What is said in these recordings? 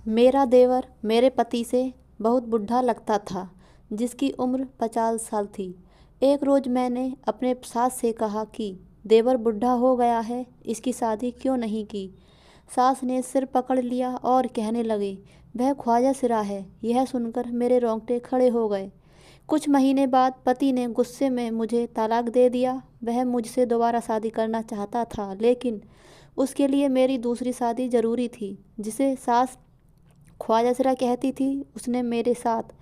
मेरा देवर मेरे पति से बहुत बुढ़ा लगता था, जिसकी उम्र 50 साल थी। एक रोज़ मैंने अपने सास से कहा कि देवर बुढ़ा हो गया है, इसकी शादी क्यों नहीं की। सास ने सिर पकड़ लिया और कहने लगी, वह ख्वाजा सिरा है। यह सुनकर मेरे रोंगटे खड़े हो गए। कुछ महीने बाद पति ने गुस्से में मुझे तलाक दे दिया। वह मुझसे दोबारा शादी करना चाहता था, लेकिन उसके लिए मेरी दूसरी शादी ज़रूरी थी, जिसे सास ख्वाजा सिरा कहती थी। उसने मेरे साथ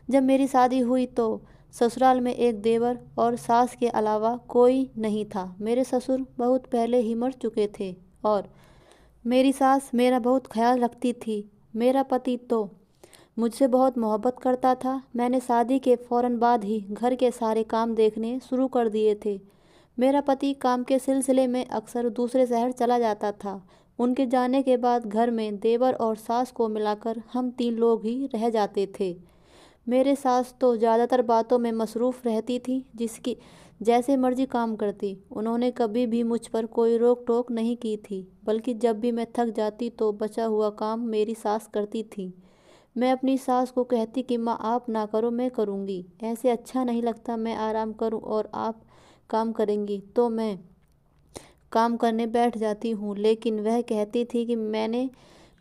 जब मेरी शादी हुई तो ससुराल में एक देवर और सास के अलावा कोई नहीं था। मेरे ससुर बहुत पहले ही मर चुके थे और मेरी सास मेरा बहुत ख्याल रखती थी। मेरा पति तो मुझसे बहुत मोहब्बत करता था। मैंने शादी के फौरन बाद ही घर के सारे काम देखने शुरू कर दिए थे। मेरा पति काम के सिलसिले में अक्सर दूसरे शहर चला जाता था। उनके जाने के बाद घर में देवर और सास को मिलाकर हम 3 लोग ही रह जाते थे। मेरे सास तो ज़्यादातर बातों में मसरूफ़ रहती थी, जिसकी जैसे मर्जी काम करती। उन्होंने कभी भी मुझ पर कोई रोक टोक नहीं की थी, बल्कि जब भी मैं थक जाती तो बचा हुआ काम मेरी सास करती थी। मैं अपनी सास को कहती कि माँ आप ना करो, मैं करूँगी। ऐसे अच्छा नहीं लगता, मैं आराम करूँ और आप काम करेंगी। तो मैं काम करने बैठ जाती हूँ, लेकिन वह कहती थी कि मैंने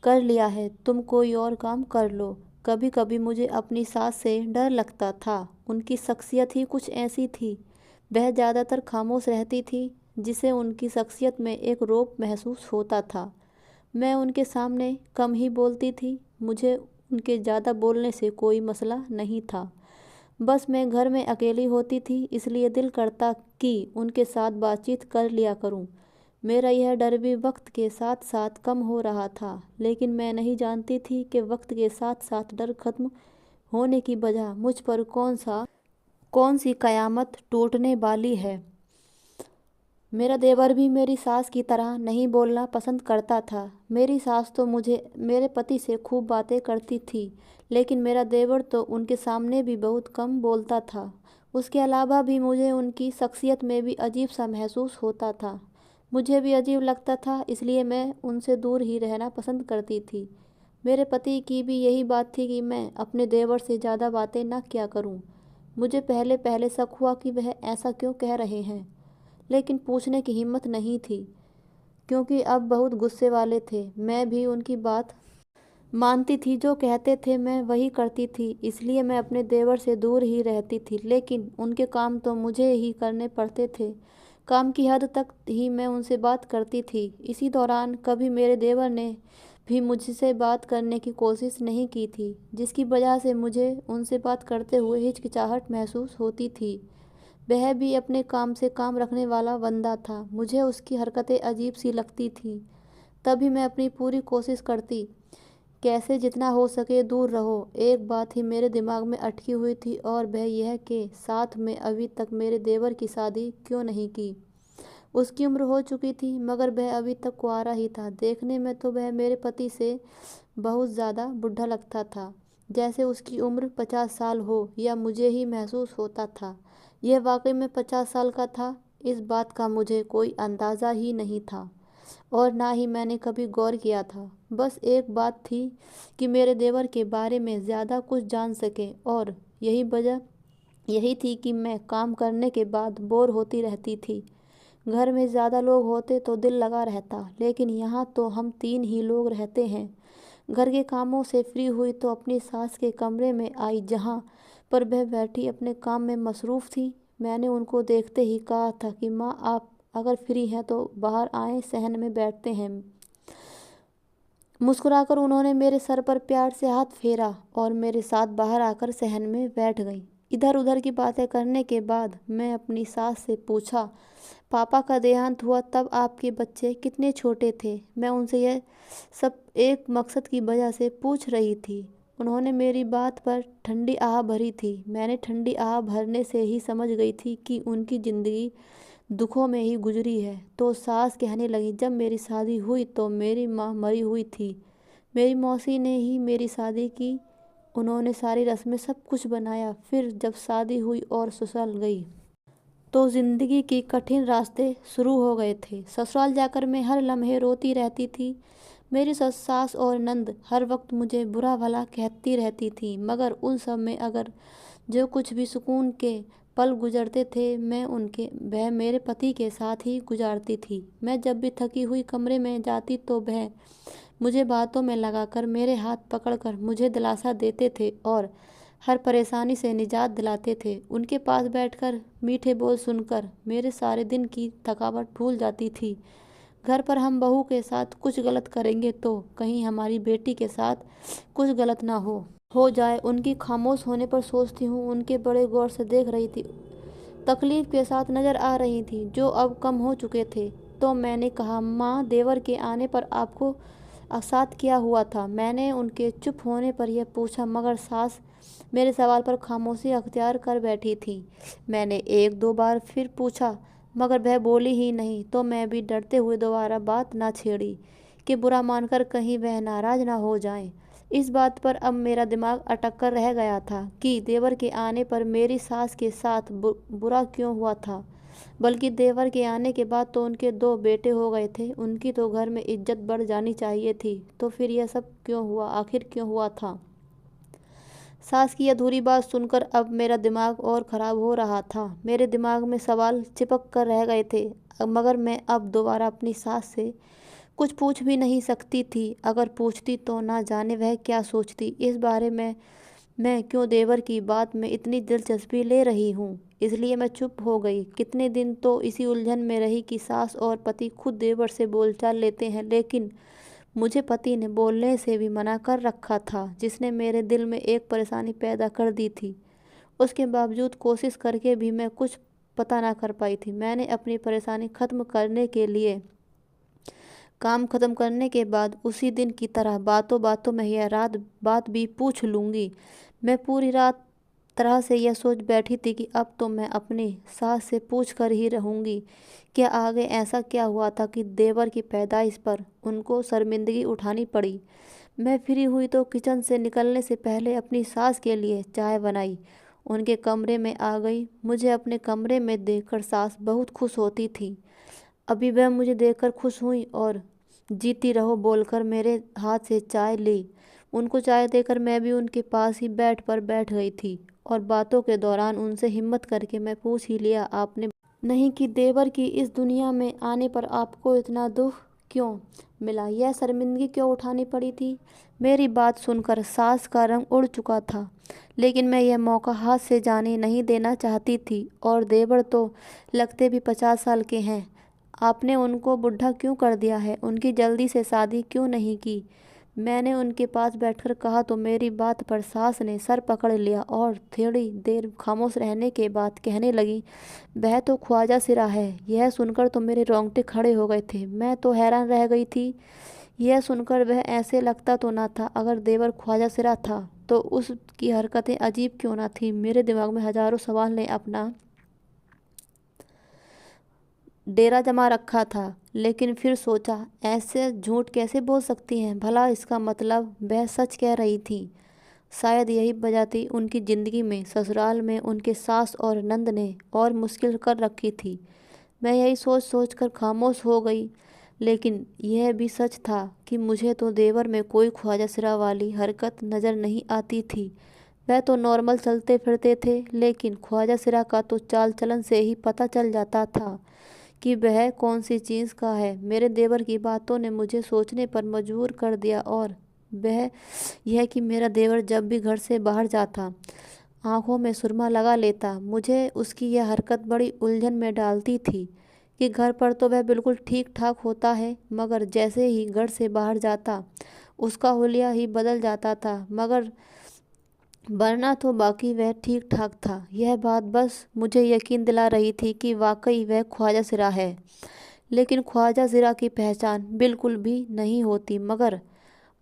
कर लिया है, तुम कोई और काम कर लो। कभी कभी मुझे अपनी सास से डर लगता था। उनकी शख्सियत ही कुछ ऐसी थी। वह ज़्यादातर खामोश रहती थी, जिसे उनकी शख्सियत में एक रौब महसूस होता था। मैं उनके सामने कम ही बोलती थी। मुझे उनके ज़्यादा बोलने से कोई मसला नहीं था। बस मैं घर में अकेली होती थी, इसलिए दिल करता कि उनके साथ बातचीत कर लिया करूं। मेरा यह डर भी वक्त के साथ साथ कम हो रहा था, लेकिन मैं नहीं जानती थी कि वक्त के साथ साथ डर खत्म होने की बजाय मुझ पर कौन सी कयामत टूटने वाली है। मेरा देवर भी मेरी सास की तरह नहीं बोलना पसंद करता था। मेरी सास तो मुझे मेरे पति से खूब बातें करती थी, लेकिन मेरा देवर तो उनके सामने भी बहुत कम बोलता था। उसके अलावा भी मुझे उनकी शख्सियत में भी अजीब सा महसूस होता था। मुझे भी अजीब लगता था, इसलिए मैं उनसे दूर ही रहना पसंद करती थी। मेरे पति की भी यही बात थी कि मैं अपने देवर से ज़्यादा बातें ना किया करूं। मुझे पहले पहले शक हुआ कि वह ऐसा क्यों कह रहे हैं, लेकिन पूछने की हिम्मत नहीं थी, क्योंकि अब बहुत गुस्से वाले थे। मैं भी उनकी बात मानती थी, जो कहते थे मैं वही करती थी, इसलिए मैं अपने देवर से दूर ही रहती थी। लेकिन उनके काम तो मुझे ही करने पड़ते थे। काम की हद तक ही मैं उनसे बात करती थी। इसी दौरान कभी मेरे देवर ने भी मुझसे बात करने की कोशिश नहीं की थी, जिसकी वजह से मुझे उनसे बात करते हुए हिचकिचाहट महसूस होती थी। वह भी अपने काम से काम रखने वाला बंदा था। मुझे उसकी हरकतें अजीब सी लगती थीं। तभी मैं अपनी पूरी कोशिश करती, कैसे जितना हो सके दूर रहो। एक बात ही मेरे दिमाग में अटकी हुई थी, और वह यह कि साथ में अभी तक मेरे देवर की शादी क्यों नहीं की। उसकी उम्र हो चुकी थी, मगर वह अभी तक कुंवारा ही था। देखने में तो वह मेरे पति से बहुत ज़्यादा बुढ़ा लगता था, जैसे उसकी उम्र 50 साल हो, या मुझे ही महसूस होता था यह वाकई में 50 साल का था। इस बात का मुझे कोई अंदाज़ा ही नहीं था, और ना ही मैंने कभी गौर किया था। बस एक बात थी कि मेरे देवर के बारे में ज़्यादा कुछ जान सके, और यही वजह यही थी कि मैं काम करने के बाद बोर होती रहती थी। घर में ज़्यादा लोग होते तो दिल लगा रहता, लेकिन यहाँ तो हम 3 ही लोग रहते हैं। घर के कामों से फ्री हुई तो अपनी सास के कमरे में आई, जहाँ पर वह बैठी अपने काम में मसरूफ़ थी। मैंने उनको देखते ही कहा था कि माँ आप अगर फ्री हैं तो बाहर आएं, सहन में बैठते हैं। मुस्कुराकर उन्होंने मेरे सर पर प्यार से हाथ फेरा और मेरे साथ बाहर आकर सहन में बैठ गई। इधर उधर की बातें करने के बाद मैं अपनी सास से पूछा, पापा का देहांत हुआ तब आपके बच्चे कितने छोटे थे। मैं उनसे यह सब एक मकसद की वजह से पूछ रही थी। उन्होंने मेरी बात पर ठंडी आह भरी थी। मैंने ठंडी आह भरने से ही समझ गई थी कि उनकी ज़िंदगी दुखों में ही गुजरी है। तो सास कहने लगी, जब मेरी शादी हुई तो मेरी माँ मरी हुई थी। मेरी मौसी ने ही मेरी शादी की। उन्होंने सारी रस्में सब कुछ बनाया। फिर जब शादी हुई और ससुराल गई तो ज़िंदगी के कठिन रास्ते शुरू हो गए थे। ससुराल जाकर मैं हर लम्हे रोती रहती थी। मेरी सास और नंद हर वक्त मुझे बुरा भला कहती रहती थी, मगर उन सब में अगर जो कुछ भी सुकून के पल गुजरते थे मैं उनके वह मेरे पति के साथ ही गुजारती थी। मैं जब भी थकी हुई कमरे में जाती तो वह मुझे बातों में लगाकर मेरे हाथ पकड़कर मुझे दिलासा देते थे और हर परेशानी से निजात दिलाते थे। उनके पास बैठकर मीठे बोल सुनकर मेरे सारे दिन की थकावट भूल जाती थी। घर पर हम बहू के साथ कुछ गलत करेंगे तो कहीं हमारी बेटी के साथ कुछ गलत ना हो जाए। उनकी खामोश होने पर सोचती हूँ, उनके बड़े गौर से देख रही थी, तकलीफ के साथ नजर आ रही थी, जो अब कम हो चुके थे। तो मैंने कहा, माँ, देवर के आने पर आपको साथ क्या हुआ था? मैंने उनके चुप होने पर यह पूछा, मगर सास मेरे सवाल पर खामोशी अख्तियार कर बैठी थी। मैंने एक दो बार फिर पूछा, मगर वह बोली ही नहीं। तो मैं भी डरते हुए दोबारा बात ना छेड़ी कि बुरा मानकर कहीं वह नाराज ना हो जाएं। इस बात पर अब मेरा दिमाग अटक कर रह गया था कि देवर के आने पर मेरी सास के साथ बुरा क्यों हुआ था, बल्कि देवर के आने के बाद तो उनके दो बेटे हो गए थे, उनकी तो घर में इज्जत बढ़ जानी चाहिए थी। तो फिर यह सब क्यों हुआ? आखिर क्यों हुआ था? सास की अधूरी बात सुनकर अब मेरा दिमाग और ख़राब हो रहा था। मेरे दिमाग में सवाल चिपक कर रह गए थे, मगर मैं अब दोबारा अपनी सास से कुछ पूछ भी नहीं सकती थी। अगर पूछती तो ना जाने वह क्या सोचती। इस बारे में मैं क्यों देवर की बात में इतनी दिलचस्पी ले रही हूँ, इसलिए मैं चुप हो गई। कितने दिन तो इसी उलझन में रही कि सास और पति खुद देवर से बोलचाल लेते हैं, लेकिन मुझे पति ने बोलने से भी मना कर रखा था, जिसने मेरे दिल में एक परेशानी पैदा कर दी थी। उसके बावजूद कोशिश करके भी मैं कुछ पता ना कर पाई थी। मैंने अपनी परेशानी ख़त्म करने के लिए काम ख़त्म करने के बाद उसी दिन की तरह बातों बातों में यह रात बात भी पूछ लूँगी। मैं पूरी रात तरह से यह सोच बैठी थी कि अब तो मैं अपनी सास से पूछ कर ही रहूँगी, क्या आगे ऐसा क्या हुआ था कि देवर की पैदाइश पर उनको शर्मिंदगी उठानी पड़ी। मैं फ्री हुई तो किचन से निकलने से पहले अपनी सास के लिए चाय बनाई, उनके कमरे में आ गई। मुझे अपने कमरे में देखकर सास बहुत खुश होती थी। अभी वह मुझे देखकर खुश हुई और जीती रहो बोलकर मेरे हाथ से चाय ली। उनको चाय देकर मैं भी उनके पास ही बैठ गई थी और बातों के दौरान उनसे हिम्मत करके मैं पूछ ही लिया, आपने नहीं कि देवर की इस दुनिया में आने पर आपको इतना दुख क्यों मिला, यह शर्मिंदगी क्यों उठानी पड़ी थी? मेरी बात सुनकर सास का रंग उड़ चुका था, लेकिन मैं यह मौका हाथ से जाने नहीं देना चाहती थी। और देवर तो लगते भी 50 साल के हैं, आपने उनको बुढ़ा क्यों कर दिया है? उनकी जल्दी से शादी क्यों नहीं की? मैंने उनके पास बैठकर कहा तो मेरी बात पर सास ने सर पकड़ लिया और थोड़ी देर खामोश रहने के बाद कहने लगी, वह तो ख्वाजा सिरा है। यह सुनकर तो मेरे रोंगटे खड़े हो गए थे। मैं तो हैरान रह गई थी। यह सुनकर वह ऐसे लगता तो ना था, अगर देवर ख्वाजा सिरा था तो उसकी हरकतें अजीब क्यों ना थी। मेरे दिमाग में हजारों सवाल ने अपना डेरा जमा रखा था, लेकिन फिर सोचा, ऐसे झूठ कैसे बोल सकती हैं? भला इसका मतलब वह सच कह रही थी। शायद यही वजह थी उनकी ज़िंदगी में ससुराल में उनके सास और नंद ने और मुश्किल कर रखी थी। मैं यही सोच सोच कर खामोश हो गई। लेकिन यह भी सच था कि मुझे तो देवर में कोई ख्वाजा सिरा वाली हरकत नज़र नहीं आती थी। वह तो नॉर्मल चलते फिरते थे, लेकिन ख्वाजा सिरा का तो चाल चलन से ही पता चल जाता था कि वह कौन सी चीज़ का है। मेरे देवर की बातों ने मुझे सोचने पर मजबूर कर दिया, और वह यह कि मेरा देवर जब भी घर से बाहर जाता आंखों में सुरमा लगा लेता। मुझे उसकी यह हरकत बड़ी उलझन में डालती थी कि घर पर तो वह बिल्कुल ठीक ठाक होता है, मगर जैसे ही घर से बाहर जाता उसका हुलिया ही बदल जाता था। मगर वरना तो बाकी वह ठीक ठाक था। यह बात बस मुझे यकीन दिला रही थी कि वाकई वह ख्वाजा सिरा है। लेकिन ख्वाजा सिरा की पहचान बिल्कुल भी नहीं होती, मगर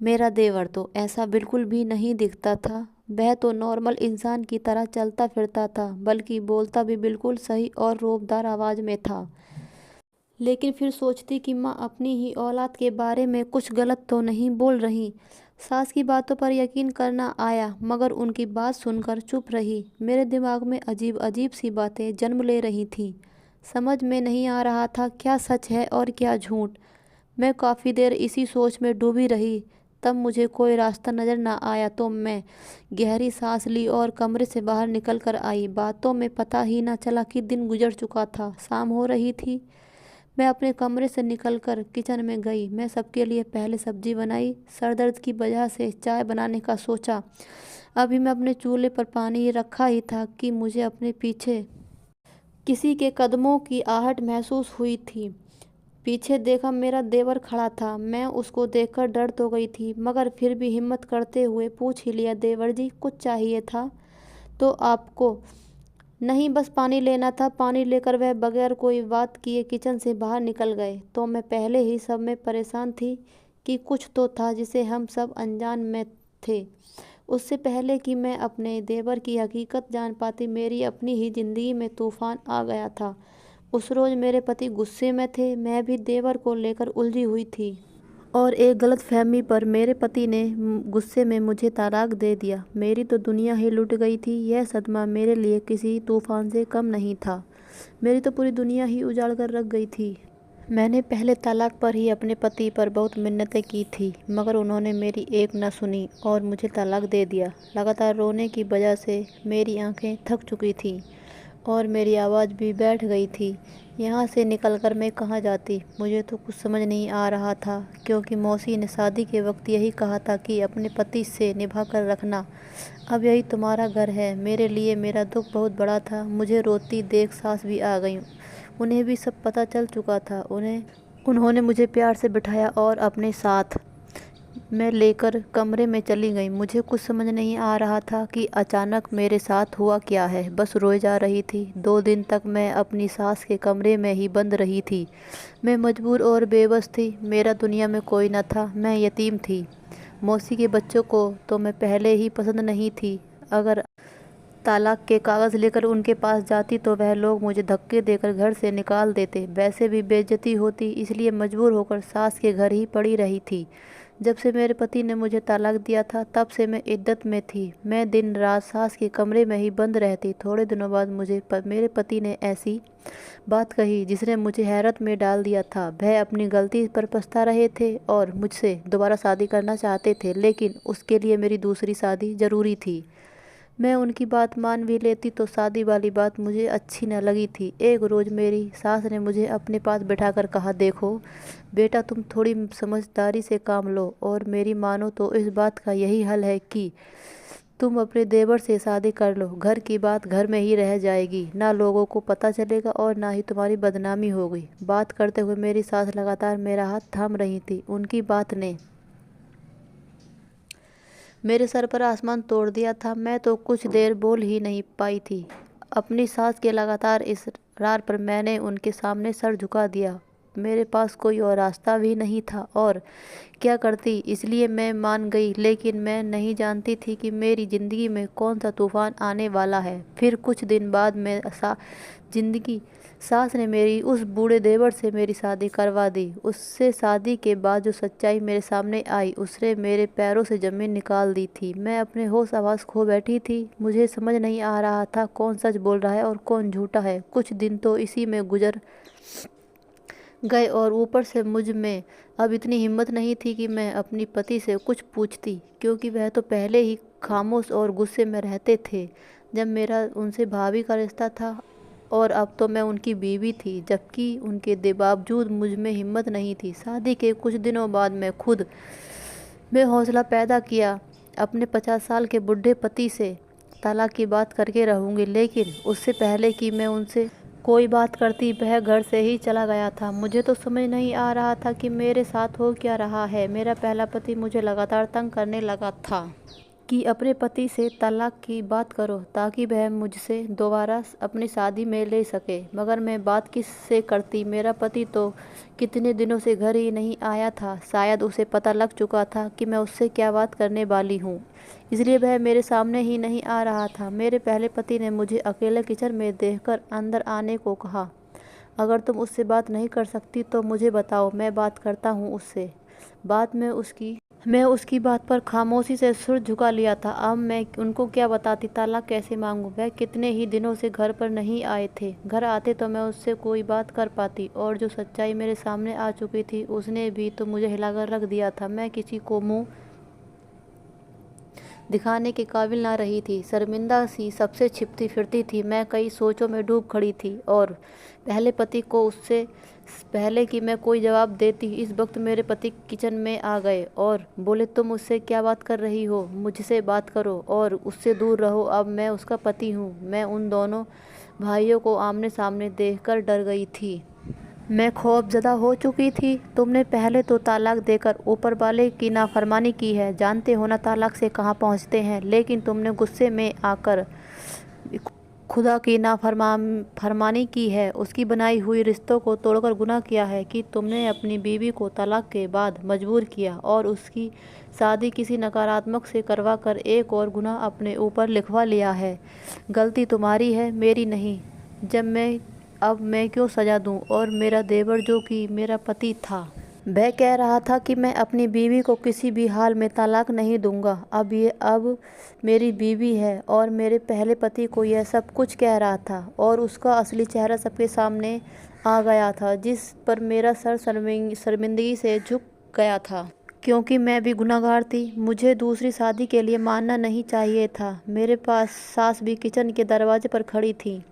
मेरा देवर तो ऐसा बिल्कुल भी नहीं दिखता था। वह तो नॉर्मल इंसान की तरह चलता फिरता था, बल्कि बोलता भी बिल्कुल सही और रौबदार आवाज़ में था। लेकिन फिर सोचती कि माँ अपनी ही औलाद के बारे में कुछ गलत तो नहीं बोल रही। सास की बातों पर यकीन करना आया, मगर उनकी बात सुनकर चुप रही। मेरे दिमाग में अजीब अजीब सी बातें जन्म ले रही थीं। समझ में नहीं आ रहा था क्या सच है और क्या झूठ। मैं काफ़ी देर इसी सोच में डूबी रही। तब मुझे कोई रास्ता नज़र न आया तो मैं गहरी सांस ली और कमरे से बाहर निकल कर आई। बातों में पता ही न चला कि दिन गुजर चुका था, शाम हो रही थी। मैं अपने कमरे से निकलकर किचन में गई। मैं सबके लिए पहले सब्जी बनाई। सर दर्द की वजह से चाय बनाने का सोचा। अभी मैं अपने चूल्हे पर पानी रखा ही था कि मुझे अपने पीछे किसी के कदमों की आहट महसूस हुई थी। पीछे देखा, मेरा देवर खड़ा था। मैं उसको देखकर डर तो गई थी, मगर फिर भी हिम्मत करते हुए पूछ ही लिया, देवर जी कुछ चाहिए था तो आपको? नहीं, बस पानी लेना था। पानी लेकर वह बगैर कोई बात किए किचन से बाहर निकल गए। तो मैं पहले ही सब में परेशान थी कि कुछ तो था जिसे हम सब अनजान में थे। उससे पहले कि मैं अपने देवर की हकीकत जान पाती, मेरी अपनी ही जिंदगी में तूफान आ गया था। उस रोज मेरे पति गुस्से में थे, मैं भी देवर को लेकर उलझी हुई थी और एक गलतफहमी पर मेरे पति ने गुस्से में मुझे तलाक दे दिया। मेरी तो दुनिया ही लुट गई थी। यह सदमा मेरे लिए किसी तूफान से कम नहीं था। मेरी तो पूरी दुनिया ही उजाड़ कर रख गई थी। मैंने पहले तलाक पर ही अपने पति पर बहुत मिन्नतें की थी, मगर उन्होंने मेरी एक न सुनी और मुझे तलाक दे दिया। लगातार रोने की वजह से मेरी आंखें थक चुकी थीं और मेरी आवाज़ भी बैठ गई थी। यहाँ से निकलकर मैं कहाँ जाती, मुझे तो कुछ समझ नहीं आ रहा था, क्योंकि मौसी ने शादी के वक्त यही कहा था कि अपने पति से निभा कर रखना। अब यही तुम्हारा घर है। मेरे लिए मेरा दुख बहुत बड़ा था। मुझे रोती देख सास भी आ गई। उन्हें भी सब पता चल चुका था। उन्होंने मुझे प्यार से बिठाया और अपने साथ मैं लेकर कमरे में चली गई। मुझे कुछ समझ नहीं आ रहा था कि अचानक मेरे साथ हुआ क्या है। बस रोए जा रही थी। 2 दिन तक मैं अपनी सास के कमरे में ही बंद रही थी। मैं मजबूर और बेबस थी। मेरा दुनिया में कोई न था। मैं यतीम थी। मौसी के बच्चों को तो मैं पहले ही पसंद नहीं थी। अगर तलाक के कागज़ लेकर उनके पास जाती तो वह लोग मुझे धक्के देकर घर से निकाल देते। वैसे भी बेइज्जती होती, इसलिए मजबूर होकर सास के घर ही पड़ी रही थी। जब से मेरे पति ने मुझे तलाक दिया था, तब से मैं इद्दत में थी। मैं दिन रात सास के कमरे में ही बंद रहती। थोड़े दिनों बाद मेरे पति ने ऐसी बात कही जिसने मुझे हैरत में डाल दिया था। वह अपनी गलती पर पछता रहे थे और मुझसे दोबारा शादी करना चाहते थे, लेकिन उसके लिए मेरी दूसरी शादी ज़रूरी थी। मैं उनकी बात मान भी लेती तो शादी वाली बात मुझे अच्छी न लगी थी। एक रोज़ मेरी सास ने मुझे अपने पास बैठाकर कहा, देखो बेटा, तुम थोड़ी समझदारी से काम लो और मेरी मानो तो इस बात का यही हल है कि तुम अपने देवर से शादी कर लो। घर की बात घर में ही रह जाएगी, ना लोगों को पता चलेगा और ना ही तुम्हारी बदनामी होगी। बात करते हुए मेरी सास लगातार मेरा हाथ थाम रही थी। उनकी बात ने मेरे सर पर आसमान तोड़ दिया था। मैं तो कुछ देर बोल ही नहीं पाई थी। अपनी सास के लगातार इसरार पर मैंने उनके सामने सर झुका दिया। मेरे पास कोई और रास्ता भी नहीं था और क्या करती, इसलिए मैं मान गई। लेकिन मैं नहीं जानती थी कि मेरी ज़िंदगी में कौन सा तूफान आने वाला है। फिर कुछ दिन बाद जिंदगी सास ने मेरी उस बूढ़े देवर से मेरी शादी करवा दी। उससे शादी के बाद जो सच्चाई मेरे सामने आई, उसने मेरे पैरों से ज़मीन निकाल दी थी। मैं अपने होश आवास खो बैठी थी। मुझे समझ नहीं आ रहा था कौन सच बोल रहा है और कौन झूठा है। कुछ दिन तो इसी में गुजर गए और ऊपर से मुझ में अब इतनी हिम्मत नहीं थी कि मैं अपनी पति से कुछ पूछती, क्योंकि वह तो पहले ही खामोश और गुस्से में रहते थे जब मेरा उनसे भाभी का रिश्ता था, और अब तो मैं उनकी बीवी थी। जबकि उनके बावजूद मुझ में हिम्मत नहीं थी। शादी के कुछ दिनों बाद मैं खुद में हौसला पैदा किया। अपने 50 साल के बूढ़े पति से तलाक की बात करके रहूँगी, लेकिन उससे पहले कि मैं उनसे कोई बात करती, वह घर से ही चला गया था। मुझे तो समझ नहीं आ रहा था कि मेरे साथ हो क्या रहा है। मेरा पहला पति मुझे लगातार तंग करने लगा था कि अपने पति से तलाक की बात करो ताकि वह मुझसे दोबारा अपनी शादी में ले सके। मगर मैं बात किस से करती? मेरा पति तो कितने दिनों से घर ही नहीं आया था। शायद उसे पता लग चुका था कि मैं उससे क्या बात करने वाली हूँ, इसलिए वह मेरे सामने ही नहीं आ रहा था। मेरे पहले पति ने मुझे अकेले किचन में देखकर अंदर आने को कहा। अगर तुम उससे बात नहीं कर सकती तो मुझे बताओ, मैं बात करता हूँ उससे। बाद में उसकी मैं उसकी बात पर खामोशी से सिर झुका लिया था। अब मैं उनको क्या बताती, तलाक कैसे मांगूं? वह कितने ही दिनों से घर पर नहीं आए थे। घर आते तो मैं उससे कोई बात कर पाती, और जो सच्चाई मेरे सामने आ चुकी थी उसने भी तो मुझे हिलाकर रख दिया था। मैं किसी को मुंह दिखाने के काबिल ना रही थी। शर्मिंदा सी सबसे छिपती फिरती थी। मैं कई सोचों में डूब खड़ी थी, और पहले पति को उससे पहले कि मैं कोई जवाब देती, इस वक्त मेरे पति किचन में आ गए और बोले, तुम मुझसे क्या बात कर रही हो? मुझसे बात करो और उससे दूर रहो। अब मैं उसका पति हूँ। मैं उन दोनों भाइयों को आमने सामने देखकर डर गई थी। मैं खौफजदा हो चुकी थी। तुमने पहले तो तलाक देकर ऊपर वाले की नाफरमानी की है, जानते हो ना तलाक से कहाँ पहुँचते हैं। लेकिन तुमने गुस्से में आकर खुदा की फरमानी की है, उसकी बनाई हुई रिश्तों को तोड़कर गुनाह किया है कि तुमने अपनी बीवी को तलाक के बाद मजबूर किया और उसकी शादी किसी नकारात्मक से करवा कर एक और गुनाह अपने ऊपर लिखवा लिया है। गलती तुम्हारी है, मेरी नहीं। अब मैं क्यों सजा दूं? और मेरा देवर, जो कि मेरा पति था, वह कह रहा था कि मैं अपनी बीवी को किसी भी हाल में तलाक नहीं दूंगा। अब मेरी बीवी है, और मेरे पहले पति को यह सब कुछ कह रहा था, और उसका असली चेहरा सबके सामने आ गया था, जिस पर मेरा सर शर्मिंदगी से झुक गया था, क्योंकि मैं भी गुनहगार थी। मुझे दूसरी शादी के लिए मानना नहीं चाहिए था। मेरे पास सास भी किचन के दरवाजे पर खड़ी थी।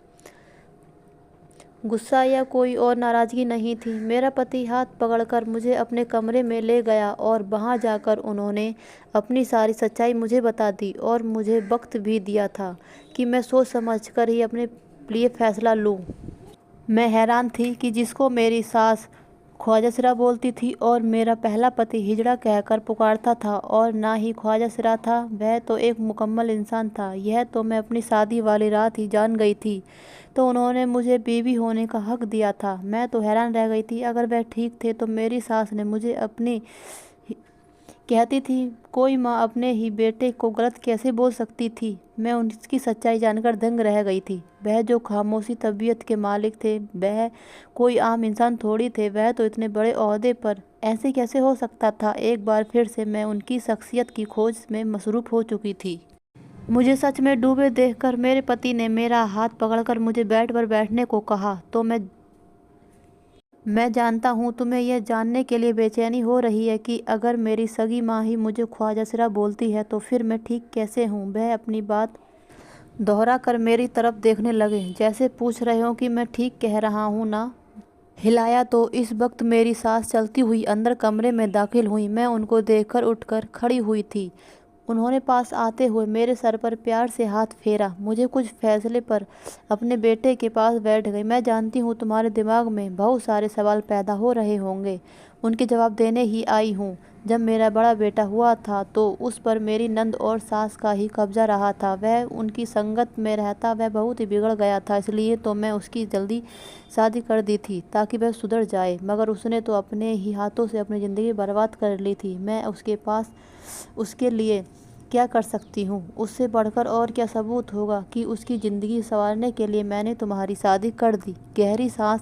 गुस्सा या कोई और नाराज़गी नहीं थी। मेरा पति हाथ पकड़कर मुझे अपने कमरे में ले गया, और वहाँ जाकर उन्होंने अपनी सारी सच्चाई मुझे बता दी, और मुझे वक्त भी दिया था कि मैं सोच समझ कर ही अपने लिए फ़ैसला लूँ। मैं हैरान थी कि जिसको मेरी सास ख्वाजा सिरा बोलती थी और मेरा पहला पति हिजड़ा कहकर पुकारता था, और ना ही ख्वाजा सिरा था, वह तो एक मुकम्मल इंसान था। यह तो मैं अपनी शादी वाली रात ही जान गई थी। तो उन्होंने मुझे बीवी होने का हक दिया था। मैं तो हैरान रह गई थी। अगर वह ठीक थे तो मेरी सास ने मुझे अपनी कहती थी, कोई माँ अपने ही बेटे को गलत कैसे बोल सकती थी? मैं उनकी सच्चाई जानकर दंग रह गई थी। वह जो खामोशी तबीयत के मालिक थे, वह कोई आम इंसान थोड़ी थे। वह तो इतने बड़े ओहदे पर ऐसे कैसे हो सकता था? एक बार फिर से मैं उनकी शख्सियत की खोज में मसरूफ़ हो चुकी थी। मुझे सच में डूबे देखकर मेरे पति ने मेरा हाथ पकड़कर मुझे बेड पर बैठने को कहा। तो मैं जानता हूँ तुम्हें यह जानने के लिए बेचैनी हो रही है कि अगर मेरी सगी माँ ही मुझे ख्वाजा सिरा बोलती है तो फिर मैं ठीक कैसे हूँ। वह अपनी बात दोहरा कर मेरी तरफ देखने लगे, जैसे पूछ रहे हो कि मैं ठीक कह रहा हूँ ना। हिलाया तो इस वक्त मेरी सास चलती हुई अंदर कमरे में दाखिल हुई। मैं उनको देखकर उठकर खड़ी हुई थी। उन्होंने पास आते हुए मेरे सर पर प्यार से हाथ फेरा। मुझे कुछ फैसले पर अपने बेटे के पास बैठ गई। मैं जानती हूँ तुम्हारे दिमाग में बहुत सारे सवाल पैदा हो रहे होंगे, उनके जवाब देने ही आई हूँ। जब मेरा बड़ा बेटा हुआ था तो उस पर मेरी नंद और सास का ही कब्जा रहा था। वह उनकी संगत में रहता वह बहुत ही बिगड़ गया था, इसलिए तो मैं उसकी जल्दी शादी कर दी थी ताकि वह सुधर जाए। मगर उसने तो अपने ही हाथों से अपनी ज़िंदगी बर्बाद कर ली थी। मैं उसके पास उसके लिए क्या कर सकती हूँ? उससे बढ़कर और क्या सबूत होगा कि उसकी ज़िंदगी संवारने के लिए मैंने तुम्हारी शादी कर दी। गहरी सांस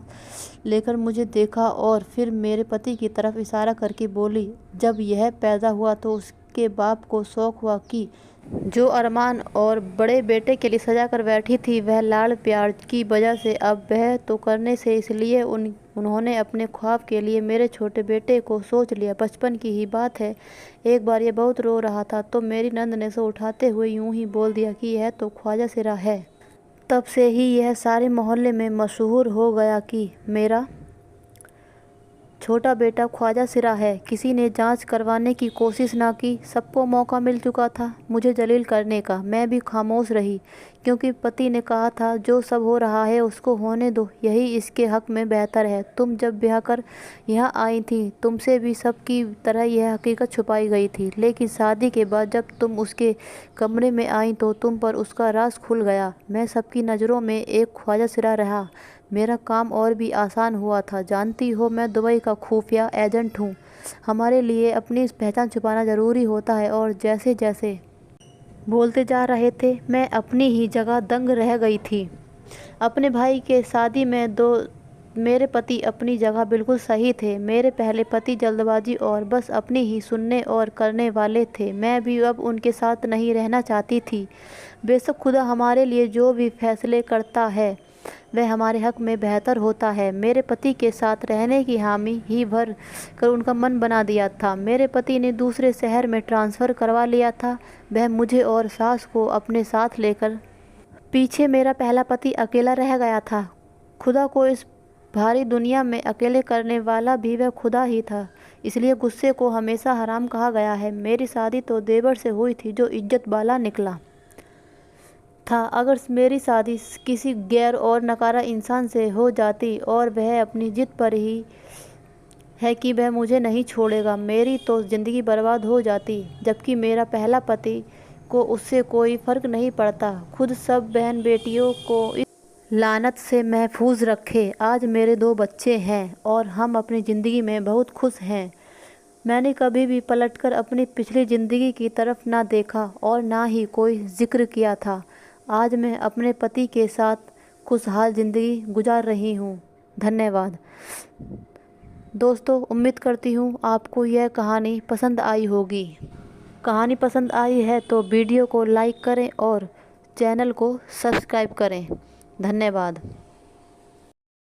लेकर मुझे देखा और फिर मेरे पति की तरफ इशारा करके बोली, जब यह पैदा हुआ तो उसके बाप को शौक हुआ कि जो अरमान और बड़े बेटे के लिए सजा कर बैठी थी, वह लाड़ प्यार की वजह से अब वह तो करने से, इसलिए उन्होंने अपने ख्वाब के लिए मेरे छोटे बेटे को सोच लिया। बचपन की ही बात है, एक बार ये बहुत रो रहा था तो मेरी नंद ने उसे उठाते हुए यूं ही बोल दिया कि यह तो ख्वाजा सिरा है। तब से ही यह सारे मोहल्ले में मशहूर हो गया कि मेरा छोटा बेटा ख्वाजा सिरा है। किसी ने जांच करवाने की कोशिश ना की। सबको मौका मिल चुका था मुझे जलील करने का। मैं भी खामोश रही, क्योंकि पति ने कहा था जो सब हो रहा है उसको होने दो, यही इसके हक में बेहतर है। तुम जब ब्याह कर यहाँ आई थी, तुमसे भी सबकी तरह यह हकीकत छुपाई गई थी, लेकिन शादी के बाद जब तुम उसके कमरे में आई तो तुम पर उसका राज खुल गया। मैं सबकी नज़रों में एक ख्वाजा सिरा रहा। मेरा काम और भी आसान हुआ था। जानती हो, मैं दुबई का खुफिया एजेंट हूँ। हमारे लिए अपनी पहचान छुपाना ज़रूरी होता है। और जैसे जैसे बोलते जा रहे थे, मैं अपनी ही जगह दंग रह गई थी। अपने भाई के शादी में मेरे पति अपनी जगह बिल्कुल सही थे। मेरे पहले पति जल्दबाजी और बस अपनी ही सुनने और करने वाले थे। मैं भी अब उनके साथ नहीं रहना चाहती थी। बेशक खुदा हमारे लिए जो भी फैसले करता है वह हमारे हक में बेहतर होता है। मेरे पति के साथ रहने की हामी ही भर कर उनका मन बना दिया था। मेरे पति ने दूसरे शहर में ट्रांसफ़र करवा लिया था। वह मुझे और सास को अपने साथ लेकर पीछे मेरा पहला पति अकेला रह गया था। खुदा को इस भारी दुनिया में अकेले करने वाला भी वह खुदा ही था, इसलिए गुस्से को हमेशा हराम कहा गया है। मेरी शादी तो देवर से हुई थी जो इज्जत वाला निकला था। अगर मेरी शादी किसी गैर और नकारा इंसान से हो जाती और वह अपनी जिद पर ही है कि वह मुझे नहीं छोड़ेगा, मेरी तो ज़िंदगी बर्बाद हो जाती। जबकि मेरा पहला पति को उससे कोई फ़र्क नहीं पड़ता। खुद सब बहन बेटियों को इस लानत से महफूज रखे। आज मेरे 2 बच्चे हैं और हम अपनी ज़िंदगी में बहुत खुश हैं। मैंने कभी भी पलटकर अपनी पिछली ज़िंदगी की तरफ ना देखा और ना ही कोई जिक्र किया था। आज मैं अपने पति के साथ खुशहाल ज़िंदगी गुजार रही हूँ। धन्यवाद। दोस्तों, उम्मीद करती हूँ आपको यह कहानी पसंद आई होगी। कहानी पसंद आई है तो वीडियो को लाइक करें और चैनल को सब्सक्राइब करें। धन्यवाद।